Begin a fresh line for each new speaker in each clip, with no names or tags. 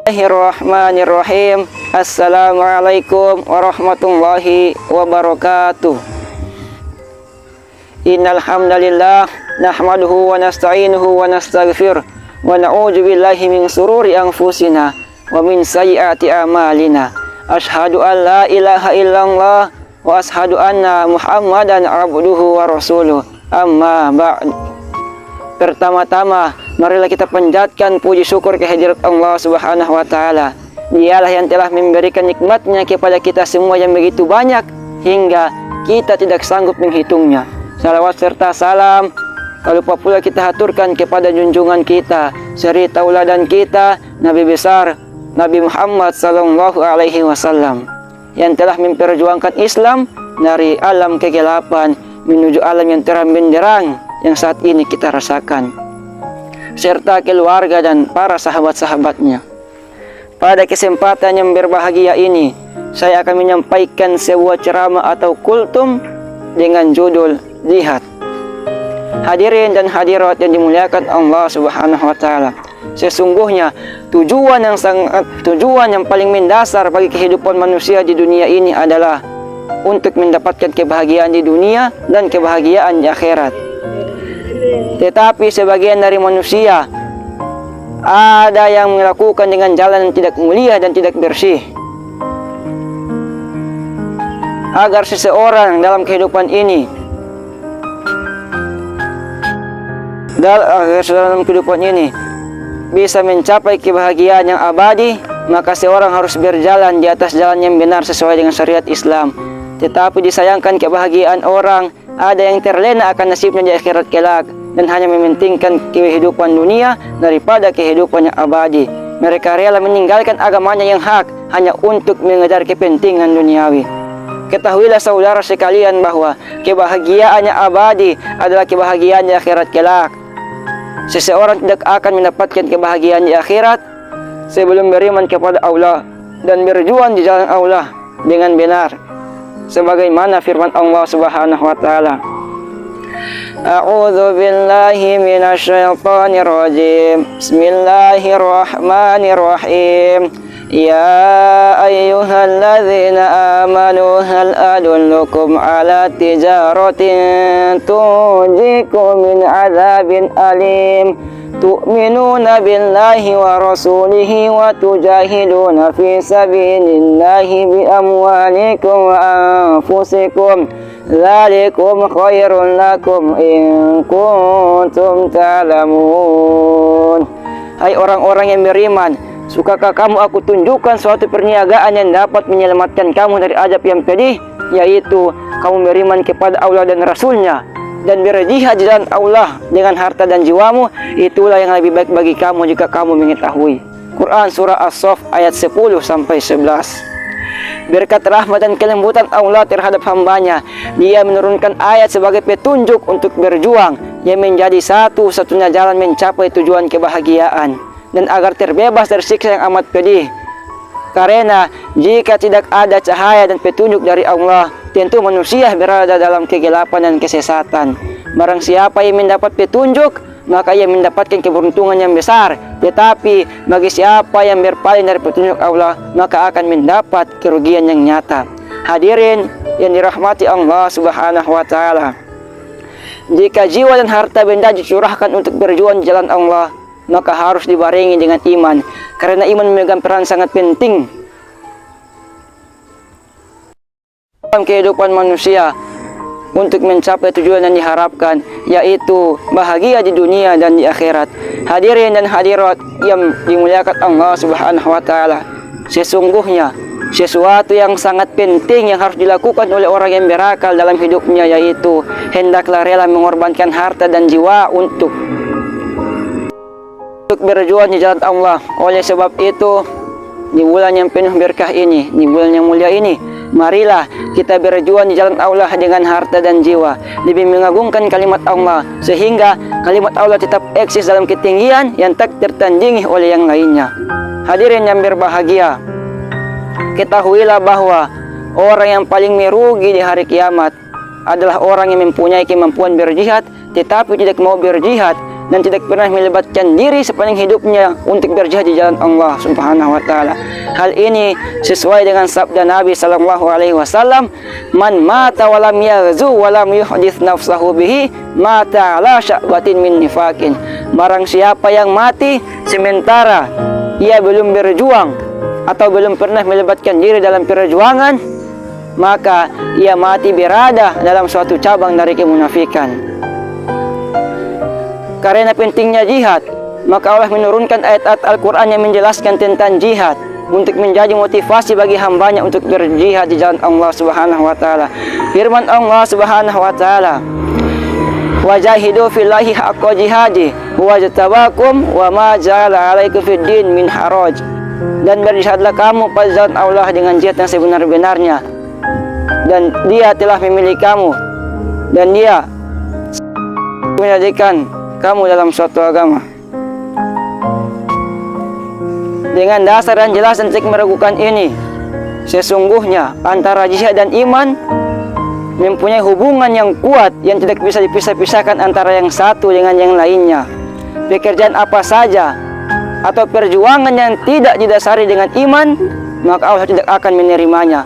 Bismillahirrahmanirrahim. Assalamualaikum warahmatullahi wabarakatuh. Innal hamdalillah nahmaduhu wa nasta'inuhu wa nastaghfir wa na'udzu billahi min sururi anfusina wa min sayyiati a'malina. Asyhadu an la ilaha illallah wa asyhadu anna Muhammadan abduhu wa rasuluh. Amma ba'd. Pertama-tama, marilah kita panjatkan puji syukur kehadirat Allah Subhanahu wa taala. Dialah yang telah memberikan nikmatnya kepada kita semua yang begitu banyak hingga kita tidak sanggup menghitungnya. Salawat serta salam tak lupa pula kita haturkan kepada junjungan kita, suri tauladan kita, Nabi besar Nabi Muhammad sallallahu alaihi wasallam yang telah memperjuangkan Islam dari alam kegelapan menuju alam yang terang benderang yang saat ini kita rasakan, serta keluarga dan para sahabat-sahabatnya. Pada kesempatan yang berbahagia ini, saya akan menyampaikan sebuah ceramah atau kultum dengan judul Jihad. Hadirin dan hadirat yang dimuliakan Allah Subhanahu wa taala, sesungguhnya tujuan yang paling mendasar bagi kehidupan manusia di dunia ini adalah untuk mendapatkan kebahagiaan di dunia dan kebahagiaan di akhirat. Tetapi sebagian dari manusia ada yang melakukan dengan jalan yang tidak mulia dan tidak bersih. Agar seseorang dalam kehidupan ini bisa mencapai kebahagiaan yang abadi, maka seorang harus berjalan di atas jalan yang benar sesuai dengan syariat Islam. Tetapi disayangkan kebahagiaan orang ada yang terlena akan nasibnya di akhirat kelak dan hanya mementingkan kehidupan dunia daripada kehidupan yang abadi. Mereka rela meninggalkan agamanya yang hak hanya untuk mengejar kepentingan duniawi. Ketahuilah saudara sekalian bahwa kebahagiaan yang abadi adalah kebahagiaan di akhirat kelak. Seseorang tidak akan mendapatkan kebahagiaan di akhirat sebelum beriman kepada Allah dan berjuang di jalan Allah dengan benar, sebagaimana firman Allah Subhanahu wa taala. A'udzu billahi minasyaitonir rajim. Bismillahirrahmanirrahim. Ya ayyuhalladzina amanu hal adullukum ala tijaratin tunjikum min adzabin alim. Tu'minuna billahi wa rasulihi wa tujahiduna fi sabilillahi bi amwalikum wa anfusikum. Dzalikum khairun lakum in kuntum ta'lamun. Hai orang-orang yang beriman, sukakah kamu aku tunjukkan suatu perniagaan yang dapat menyelamatkan kamu dari azab yang pedih, yaitu kamu beriman kepada Allah dan Rasulnya dan berjihad di jalan Allah dengan harta dan jiwamu. Itulah yang lebih baik bagi kamu jika kamu mengetahui. Quran Surah As-Saff ayat 10-11. Berkat rahmat dan kelembutan Allah terhadap hambanya, Dia menurunkan ayat sebagai petunjuk untuk berjuang yang menjadi satu-satunya jalan mencapai tujuan kebahagiaan dan agar terbebas dari siksa yang amat pedih. Karena jika tidak ada cahaya dan petunjuk dari Allah, tentu manusia berada dalam kegelapan dan kesesatan. Barang siapa yang mendapat petunjuk, maka ia mendapatkan keberuntungan yang besar. Tetapi bagi siapa yang berpaling dari petunjuk Allah, maka akan mendapat kerugian yang nyata. Hadirin yang dirahmati Allah Subhanahu wa taala, jika jiwa dan harta benda dicurahkan untuk berjuang di jalan Allah, maka harus dibarengi dengan iman, karena iman memegang peran sangat penting dalam kehidupan manusia untuk mencapai tujuan yang diharapkan, yaitu bahagia di dunia dan di akhirat. Hadirin dan hadirat yang dimuliakan Allah Subhanahu wa taala, sesungguhnya sesuatu yang sangat penting yang harus dilakukan oleh orang yang berakal dalam hidupnya, yaitu hendaklah rela mengorbankan harta dan jiwa untuk berjuang di jalan Allah. Oleh sebab itu, di bulan yang penuh berkah ini, di bulan yang mulia ini, marilah kita berjuang di jalan Allah dengan harta dan jiwa, lebih mengagungkan kalimat Allah, sehingga kalimat Allah tetap eksis dalam ketinggian yang tak tertandingi oleh yang lainnya. Hadirin yang berbahagia, ketahuilah bahwa orang yang paling merugi di hari kiamat adalah orang yang mempunyai kemampuan berjihad tetapi tidak mau berjihad dan tidak pernah melibatkan diri sepanjang hidupnya untuk berjihad di jalan Allah Subhanahu wa taala. Hal ini sesuai dengan sabda Nabi sallallahu alaihi wasallam, "Man mata wa lam yaghzu wa lam yuhdits nafsahu bihi, mata ala sya'batin min nifaqin." Barang siapa yang mati sementara ia belum berjuang atau belum pernah melibatkan diri dalam perjuangan, maka ia mati berada dalam suatu cabang dari kemunafikan. Karena pentingnya jihad, maka Allah menurunkan ayat-ayat Al-Quran yang menjelaskan tentang jihad untuk menjadi motivasi bagi hambanya untuk berjihad di jalan Allah Subhanahu wa taala. Firman Allah Subhanahu wa taala, "Wajahidu fillahi haqqa jihadi huwa jtabakum wa ma ja'ala 'alaikum fid din min haraj." Dan berjihadlah kamu pada jalan Allah dengan jihad yang sebenar-benarnya, dan Dia telah memilih kamu, dan Dia menjadikan kamu dalam suatu agama. Dengan dasar dan jelas dan tidak meragukan ini, sesungguhnya antara jihad dan iman mempunyai hubungan yang kuat yang tidak bisa dipisah-pisahkan antara yang satu dengan yang lainnya. Pekerjaan apa saja atau perjuangan yang tidak didasari dengan iman, maka Allah tidak akan menerimanya.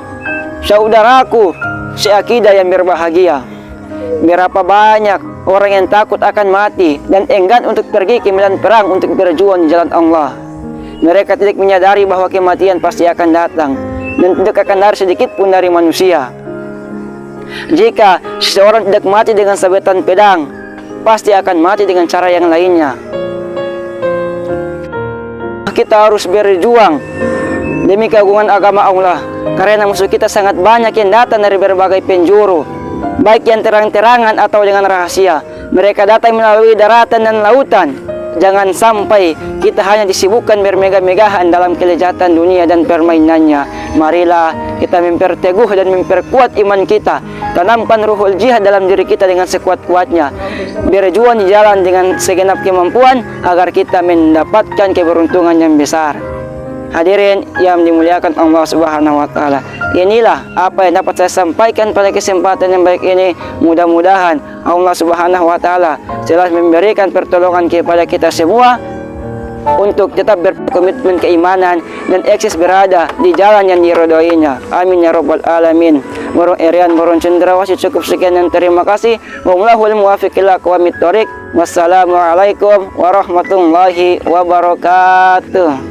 Saudaraku seakidah yang berbahagia, berapa banyak orang yang takut akan mati dan enggan untuk pergi ke medan perang untuk berjuang di jalan Allah. Mereka tidak menyadari bahwa kematian pasti akan datang dan tidak akan lari sedikit pun dari manusia. Jika seseorang tidak mati dengan sabetan pedang, pasti akan mati dengan cara yang lainnya. Kita harus berjuang demi keagungan agama Allah, karena musuh kita sangat banyak yang datang dari berbagai penjuru, baik yang terang-terangan atau dengan rahasia. Mereka datang melalui daratan dan lautan. Jangan sampai kita hanya disibukkan bermegah-megahan dalam kelezatan dunia dan permainannya. Marilah kita memperteguh dan memperkuat iman kita. Tanamkan ruhul jihad dalam diri kita dengan sekuat-kuatnya. Berjuang di jalan dengan segenap kemampuan agar kita mendapatkan keberuntungan yang besar. Hadirin yang dimuliakan Allah Subhanahu wa taala, inilah apa yang dapat saya sampaikan pada kesempatan yang baik ini. Mudah-mudahan Allah Subhanahu wa taala telah memberikan pertolongan kepada kita semua untuk tetap berkomitmen keimanan dan eksis berada di jalan yang diridhoinya. Amin ya rabbal alamin. Warung Erian Warung Cendrawasih, cukup sekian dan terima kasih. Wallahul muwaffiq ila aqwamit thoriq. Wassalamualaikum warahmatullahi wabarakatuh.